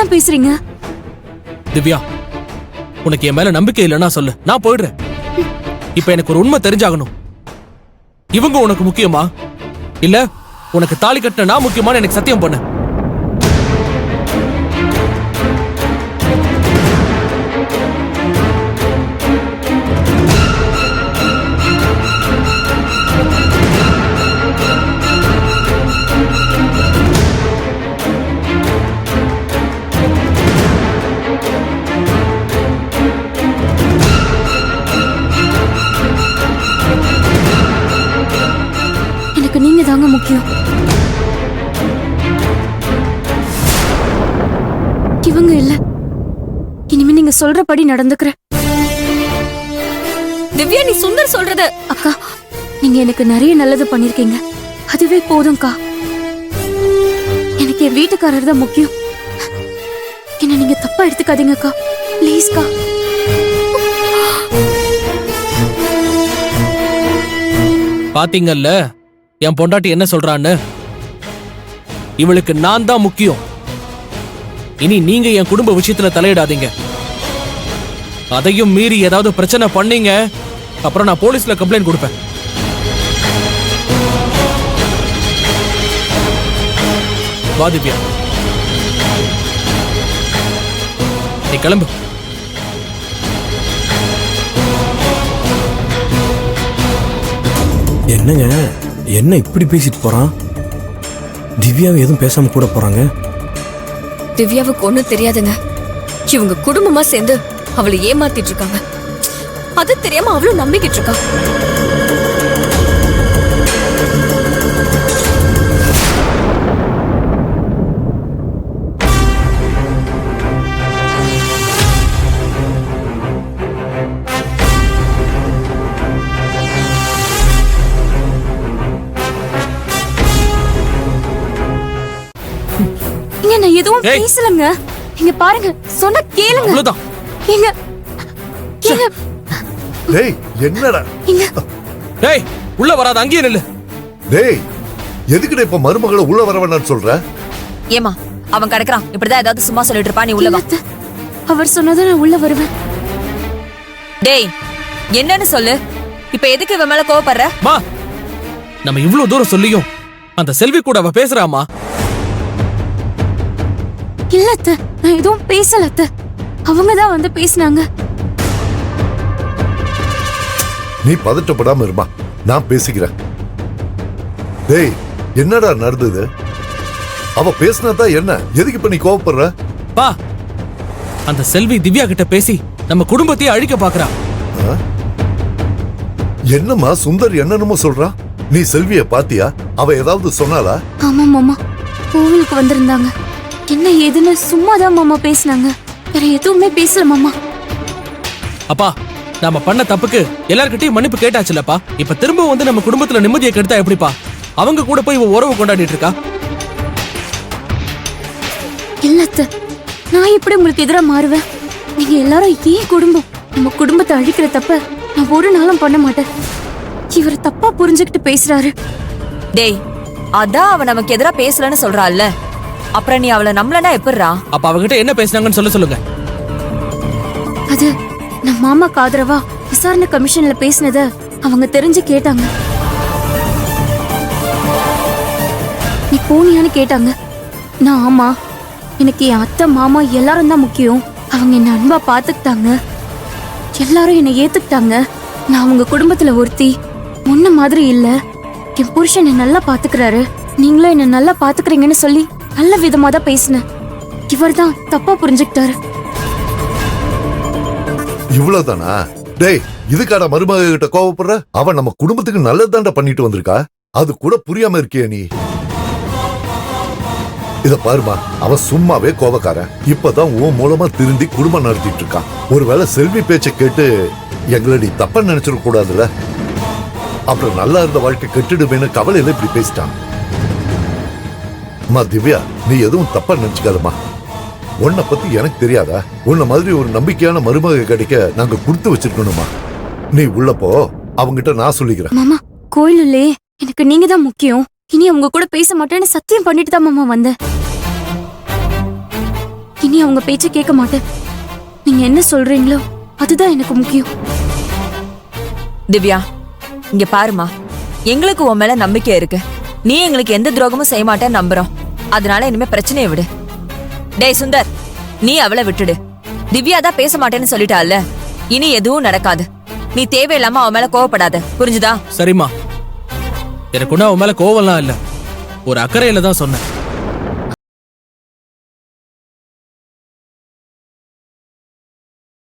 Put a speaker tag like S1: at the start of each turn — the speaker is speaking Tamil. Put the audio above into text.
S1: இப்படிலாம் பேசுறீங்க?
S2: திவ்யா, உனக்கு என் மேல நம்பிக்கை இல்லைன்னா சொல்லு, நான் போயிடுறேன். இப்ப எனக்கு ஒரு உண்மை தெரிஞ்சாகணும். இவங்க உனக்கு முக்கியமா இல்ல உனக்கு தாலி கட்டின நான் முக்கியமான எனக்கு சத்தியம் பண்ணு.
S1: எனக்கு நீங்க தாங்க முக்கியம். இவங்க இல்ல. இனிமே நீங்க சொல்றபடி நடந்துக்கிறேன்.
S3: திவ்யா, நீ சுந்தர் சொல்றது.
S1: அக்கா, நீங்க எனக்கு நிறைய நல்லது பண்ணிருக்கீங்க. அதுவே போதும்க்கா. எனக்கு என் வீட்டுக்காரர் தான் முக்கியம். என்ன நீங்க தப்பா எடுத்துக்காதீங்கக்கா, ப்ளீஸ்க்கா.
S2: பாத்தீங்கல்ல என் பொண்டாட்டி என்ன சொல்றான்னு. இவளுக்கு நான் தான் முக்கியம். இனி நீங்க என் குடும்ப விஷயத்துல தலையிடாதீங்க. அதையும் மீறி ஏதாவது பிரச்சனை பண்ணீங்க, அப்புறம் நான் போலீஸ்ல கம்ப்ளைண்ட் கொடுப்பேன். வா திவ்யா, நீ கிளம்பு.
S4: என்னங்க, என்ன இப்படி பேசிட்டு போறான்? திவ்யாவை எதுவும் பேசாம கூட போறாங்க.
S3: திவ்யாவுக்கு ஒண்ணும் தெரியாதுங்க. இவங்க குடும்பமா சேர்ந்து அவளை ஏமாத்திட்டு இருக்காங்க. அது தெரியாம அவளும் நம்பிக்கிட்டு இருக்கா.
S1: நான் எதுவும் பேசலங்க. இங்க பாருங்க, சொன்ன கேளுங்க.
S2: அவ்வளவுதான்.
S1: எங்க எங்க
S5: டேய், என்னடா?
S2: டேய், உள்ள வராத, அங்கேயே நில்லு.
S5: டேய், எதுக்குடா இப்ப மருமகளை உள்ள வர வேண்டாம்னு சொல்ற?
S3: ஏமா, அவன் கிடக்குறான். இப்படிதான் ஏதாவது சும்மா சொல்லிட்டு இருப்பா. நீ உள்ள வா.
S1: அவர் சொன்னதை நான் உள்ள வருவேன்.
S3: டேய், என்னன்னு சொல்லு. இப்ப எதுக்கு இவன் மேல கோவப்படுற?
S2: மா, நம்ம இவ்வளவு தூரம் சொல்லியும் அந்த செல்வி கூட அவ பேசுறாமா?
S1: இல்ல அத்தை, நான் எதுவும் பேசல அத்தை. அவங்க தான் வந்து பேசினாங்க.
S5: நீ பதட்டப்படாம இருமா, நான் பேசிக்கிறேன். டேய், என்னடா நடந்தது? அவ பேசினதா என்ன? எதுக்கு இப்ப நீ கோவப்படுற?
S2: பா, அந்த செல்வி திவ்யா கிட்ட பேசி நம்ம குடும்பத்தையே அழிக்க பாக்குறா.
S5: என்னம்மா சுந்தர் என்னன்னு சொல்றா? நீ செல்விய பாத்தியா? அவ ஏதாவது சொன்னாளா?
S1: ஆமா மாமா, கோவிலுக்கு வந்திருந்தாங்க. என்ன ஏதுன்னு சும்மாதான் மாமா பேசினாங்க. வேற எதுவுமே பேசல மாமா.
S2: அப்பா, நாம பண்ண தப்புக்கு எல்லார்கிட்டயும் மன்னிப்பு கேட்டாச்சுலப்பா. இப்ப திரும்ப வந்து நம்ம குடும்பத்துல நிம்மதியை கெடுத்தா எப்படிப்பா? அவங்க கூட போய் இவ உறவு கொண்டாடிட்டு இருக்கா.
S1: இல்ல அத்தை, நான் எப்படி உங்களுக்கு எதிரா மாறுவேன்? நீங்க எல்லாரும் ஏன் குடும்பம். நம்ம குடும்பத்தை அழிக்கிற தப்ப நான் ஒரு நாளும் பண்ண மாட்டேன். இவர் தப்பா புரிஞ்சுக்கிட்டு பேசுறாரு.
S3: டேய், அதான் அவன் நமக்கு எதிரா பேசலன்னு சொல்றாள்ல, அப்புறம் நீ அவளை நம்பலனா எப்படிரா?
S2: அப்ப அவகிட்ட என்ன பேசினாங்கன்னு சொல்லுங்க.
S1: அது நான் மாமாக்கு ஆதரவா விசாரணை கமிஷன்ல பேசினத அவங்க தெரிஞ்சு கேட்டாங்க. நீ போனியான்னு கேட்டாங்க. நான் ஆமா, எனக்கு என் அத்தை மாமா எல்லாரும் தான் முக்கியம். அவங்க என்ன அன்பா பாத்துக்கிட்டாங்க. எல்லாரும் என்னை ஏத்துக்கிட்டாங்க. நான் அவங்க குடும்பத்துல ஒருத்தி. முன்ன மாதிரி இல்ல. என் புருஷன் என்ன நல்லா பாத்துக்கிறாரு. நீங்களும் என்ன நல்லா பாத்துக்கிறீங்கன்னு சொல்லி நல்ல விதமா தான் பேசினேன். இவர் தான் தப்பா புரிஞ்சுக்கிட்டாரு.
S5: இவ்வளவுதானா? டேய், இதுக்கான மருமக கிட்ட கோவப்படுற? அவன் நம்ம குடும்பத்துக்கு நல்லதாண்டா பண்ணிட்டு வந்திருக்கா. அது கூட புரியாம இருக்கிய நீ. இத பாருமா, அவன் சும்மாவே கோபக்காரன். இப்பதான் உன் மூலமா திருந்தி குடும்பம் நடத்திட்டு இருக்கான். ஒருவேளை செல்வி பேச்ச கேட்டு எங்களை நீ தப்பா நினைச்சிட கூடாதுல. அப்புறம் நல்லா இருந்த வாழ்க்கை கெட்டுடுவேன்னு கவலையில இப்படி பேசிட்டான். அம்மா திவ்யா, நீ எதுவும் தப்பா நினைச்சுக்காதம்மா. உன்னை பத்தி எனக்கு தெரியாதா? உன்ன மாதிரி ஒரு நம்பிக்கையான மருமக கிடைக்க நாங்க கொடுத்து வச்சிருக்கணுமா? நீ உள்ள போ, அவங்கிட்ட நான் சொல்லிக்கிறேன்.
S1: மாமா, கோயிலே எனக்கு நீங்க தான் முக்கியம். இனி அவங்க கூட பேச மாட்டேன்னு சத்தியம் பண்ணிட்டு தான் மாமா வந்தேன். இனி அவங்க பேச்ச கேட்க மாட்டேன். நீங்க என்ன சொல்றீங்களோ அதுதான் எனக்கு முக்கியம்.
S6: திவ்யா, இங்க பாருமா, எங்களுக்கு உன் மேல நம்பிக்கை இருக்கு. நீ எங்களுக்கு எந்த துரோகமும் செய்ய மாட்டேன்னு நம்புறோம். அதனால இனிமே பிரச்சனையை விடு. டேய் சுந்தர், நீ அவளை விட்டுடு. திவ்யா தான் பேச மாட்டேன்னு சொல்லிட்டால, இனி எதுவும் நடக்காது. நீ தேவையில்லாம அவன் மேல கோவப்படாத, புரிஞ்சுதா?
S2: சரிம்மா, எனக்கு ஒன்னும் அவன் மேல கோவம்லாம் இல்ல, ஒரு அக்கறையில தான் சொன்னேன்.